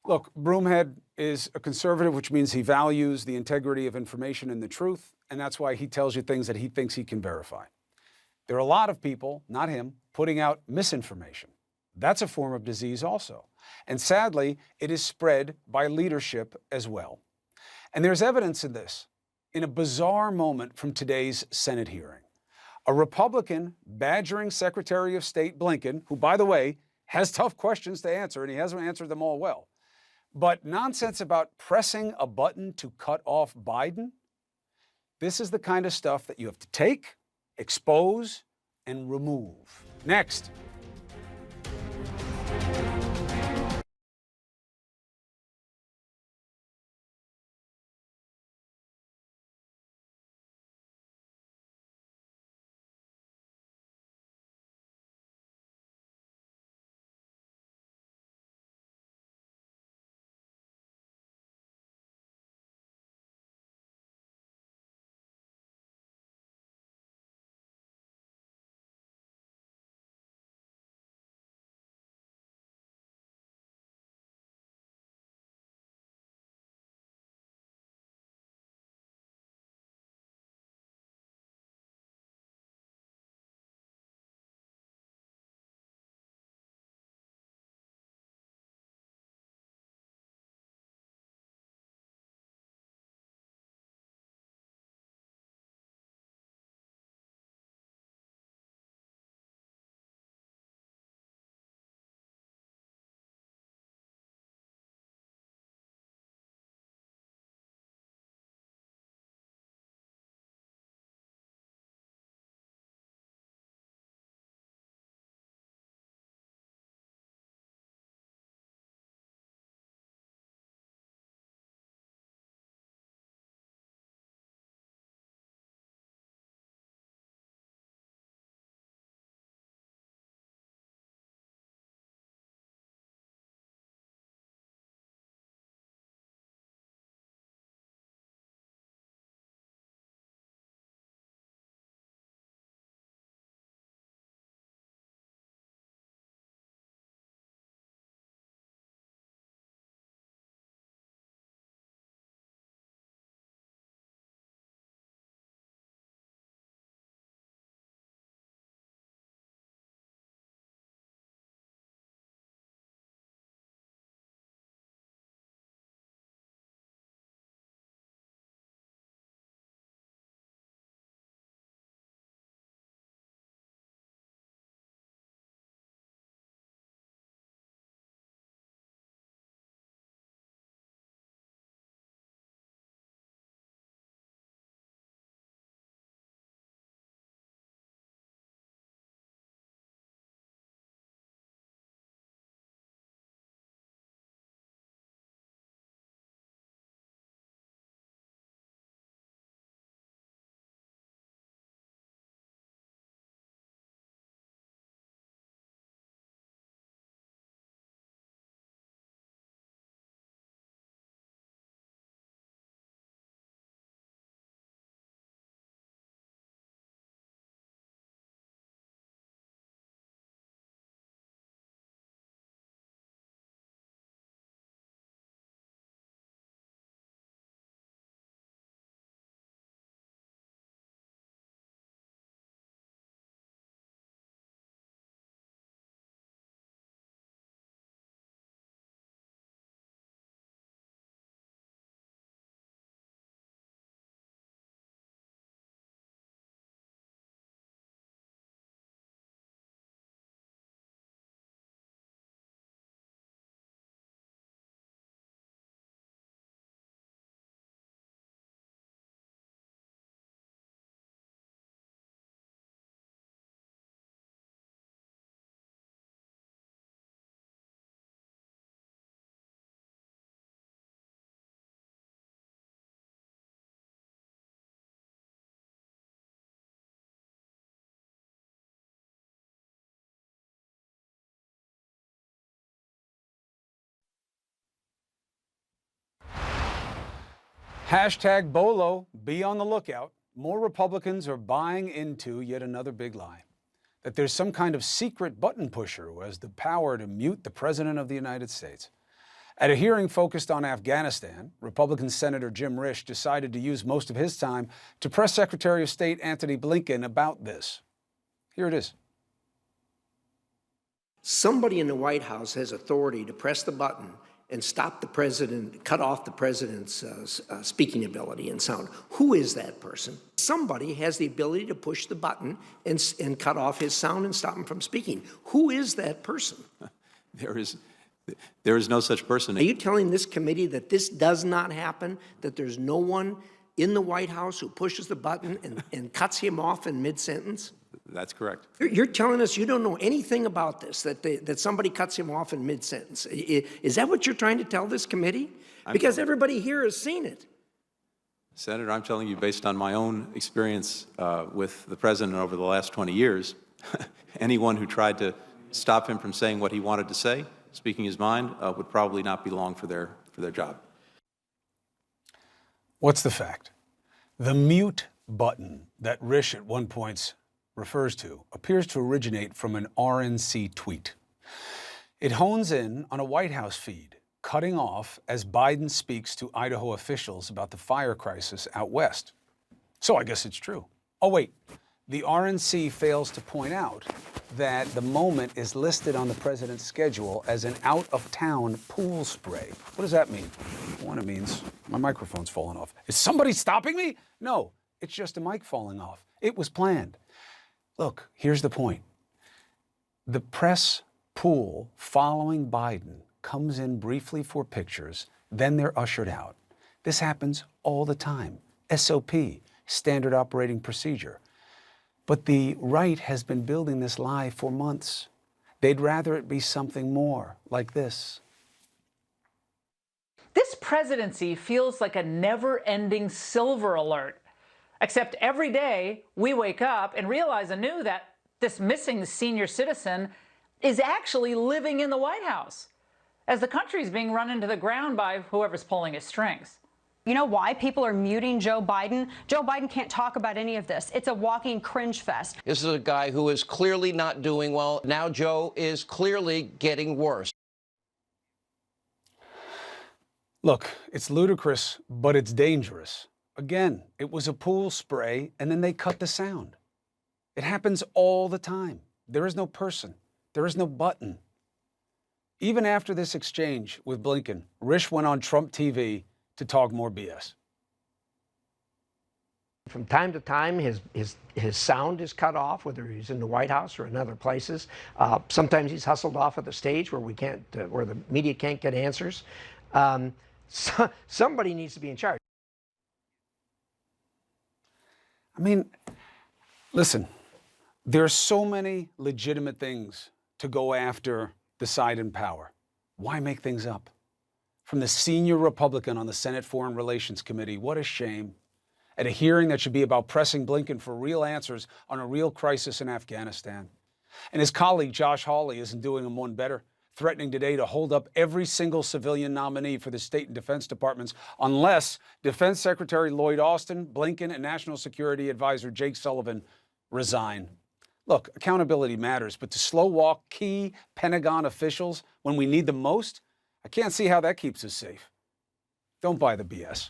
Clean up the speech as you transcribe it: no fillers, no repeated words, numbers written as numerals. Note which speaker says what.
Speaker 1: Look, Broomhead is a conservative, which means he values the integrity of information and the truth, and that's why he tells you things that he thinks he can verify. There are a lot of people, not him, putting out misinformation. That's a form of disease also. And sadly, it is spread by leadership as well. And there's evidence of this in a bizarre moment from today's Senate hearing. A Republican badgering Secretary of State Blinken, who, by the way, has tough questions to answer, and he hasn't answered them all well. But nonsense about pressing a button to cut off Biden, this is the kind of stuff that you have to take, expose, and remove. Next. Hashtag Bolo, be on the lookout. More Republicans are buying into yet another big lie, that there's some kind of secret button pusher who has the power to mute the President of the United States. At a hearing focused on Afghanistan, Republican Senator Jim Risch decided to use most of his time to press Secretary of State Antony Blinken about this. Here it is.
Speaker 2: Somebody in the White House has authority to press the button and stop the president, cut off the president's speaking ability and sound. Who is that person? Somebody has the ability to push the button and cut off his sound and stop him from speaking. Who is that person?
Speaker 3: There is no such person.
Speaker 2: Are you telling this committee that this does not happen, that there's no one in the White House who pushes the button and cuts him off in mid-sentence?
Speaker 3: That's correct.
Speaker 2: You're telling us you don't know anything about this, that somebody cuts him off in mid-sentence. Is that what you're trying to tell this committee? Because everybody here has seen it.
Speaker 3: Senator, I'm telling you based on my own experience with the president over the last 20 years, anyone who tried to stop him from saying what he wanted to say, speaking his mind, would probably not be long for their job.
Speaker 1: What's the fact? The mute button that Risch at one point refers to appears to originate from an RNC tweet. It hones in on a White House feed, cutting off as Biden speaks to Idaho officials about the fire crisis out west. So I guess it's true. Oh wait, the RNC fails to point out that the moment is listed on the president's schedule as an out-of-town pool spray. What does that mean? One, it means my microphone's falling off. Is somebody stopping me? No, it's just a mic falling off. It was planned. Look, here's the point. The press pool following Biden comes in briefly for pictures, then they're ushered out. This happens all the time. SOP, standard operating procedure. But the right has been building this lie for months. They'd rather it be something more like this.
Speaker 4: This presidency feels like a never-ending silver alert. Except every day we wake up and realize anew that this missing senior citizen is actually living in the White House, as the country is being run into the ground by whoever's pulling his strings.
Speaker 5: You know why people are muting Joe Biden? Joe Biden can't talk about any of this. It's a walking cringe fest.
Speaker 6: This is a guy who is clearly not doing well. Now Joe is clearly getting worse.
Speaker 1: Look, it's ludicrous, but it's dangerous. Again, it was a pool spray, and then they cut the sound. It happens all the time. There is no person. There is no button. Even after this exchange with Blinken, Risch went on Trump TV to talk more BS.
Speaker 2: From time to time, his sound is cut off, whether he's in the White House or in other places. Sometimes he's hustled off of the stage where where the media can't get answers. Somebody needs to be in charge.
Speaker 1: I mean, listen, there are so many legitimate things to go after the side in power. Why make things up? From the senior Republican on the Senate Foreign Relations Committee, what a shame. At a hearing that should be about pressing Blinken for real answers on a real crisis in Afghanistan. And his colleague, Josh Hawley, isn't doing him one better, threatening today to hold up every single civilian nominee for the state and defense departments unless Defense Secretary Lloyd Austin, Blinken, and National Security Advisor Jake Sullivan resign. Look, accountability matters, but to slow walk key Pentagon officials when we need them most, I can't see how that keeps us safe. Don't buy the BS.